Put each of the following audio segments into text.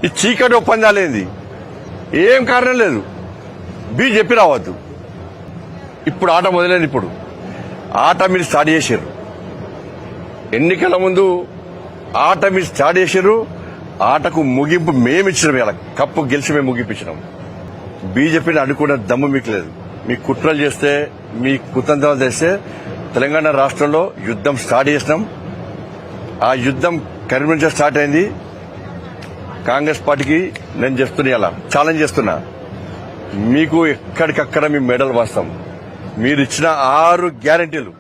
ఈ చీకటి ఒప్పందాలేంది? ఏం కారణం లేదు. బీజేపీ రావద్దు. ఇప్పుడు ఆట మొదలైంది. ఇప్పుడు ఆట మీరు స్టార్ట్ చేశారు. ఎన్నికల ముందు ఆట మీరు స్టార్ట్ చేశారు. ఆటకు ముగింపు మేమిచ్చినాం. ఇలా కప్పు గెలిచి మేము ముగింపించినాం. బీజేపీని అడ్డుకునే దమ్ము మీకు లేదు. మీ కుట్రలు చేస్తే, మీ కుతంత్రాలు చేస్తే తెలంగాణ రాష్ట్రంలో యుద్దం స్టార్ట్ చేసినాం. ఆ యుద్దం కరీంనగర్ స్టార్ట్ అయింది. కాంగ్రెస్ పార్టీకి నేను చేస్తున్నా, ఇలా ఛాలెంజ్ చేస్తున్నా, మీకు ఎక్కడికక్కడ మీ మెడల్ వాస్తాం. మీరు ఇచ్చిన 6 గ్యారెంటీలు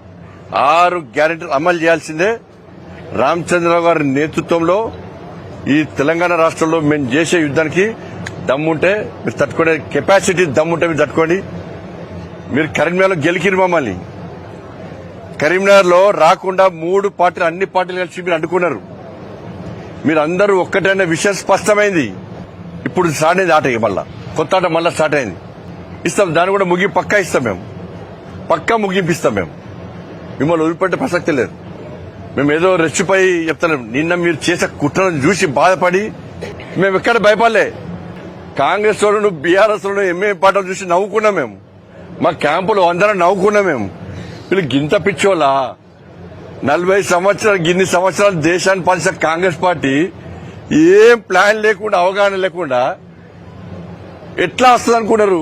అమలు చేయాల్సిందే. రామచంద్రరావు గారి నేతృత్వంలో ఈ తెలంగాణ రాష్ట్రంలో మేము చేసే యుద్ధానికి దమ్ముంటే మీరు తట్టుకునే కెపాసిటీ దమ్ముంటే మీరు తట్టుకోండి. మీరు కరీంనగర్లో గెలికిరు మమ్మల్ని. కరీంనగర్ లో రాకుండా 3 పార్టీలు, అన్ని పార్టీలు కలిసి మీరు అడ్డుకున్నారు. మీరు అందరూ ఒక్కటైన విషయం స్పష్టమైంది. ఇప్పుడు స్టార్ట్ అయింది ఆట. మళ్ళా కొత్త ఆట మళ్ళా స్టార్ట్ అయింది. ఇస్తాం, దాన్ని కూడా పక్కా ఇస్తాం. మేము పక్కా ముగింపిస్తాం. మేము మిమ్మల్ని వదిలిపెట్టే ప్రసక్తి లేదు. మేము ఏదో రెచ్చిపోయి చెప్తాం. నిన్న మీరు చేసే కుట్రను చూసి బాధపడి మేము ఎక్కడ భయపడలే. కాంగ్రెస్ వాళ్ళు, బీఆర్ఎస్ వాళ్ళు, ఎంఏ పార్టీలు చూసి నవ్వుకున్నాం. మేము మా క్యాంపులో అందరం నవ్వుకున్నాం. మేము వీళ్ళు గింత పిచ్చోళ్ళ 40 సంవత్సరాలు, గిన్ని సంవత్సరాలు దేశాన్ని పాలించిన కాంగ్రెస్ పార్టీ ఏం ప్లాన్ లేకుండా, అవగాహన లేకుండా ఎట్లా వస్తుంది అనుకున్నారు?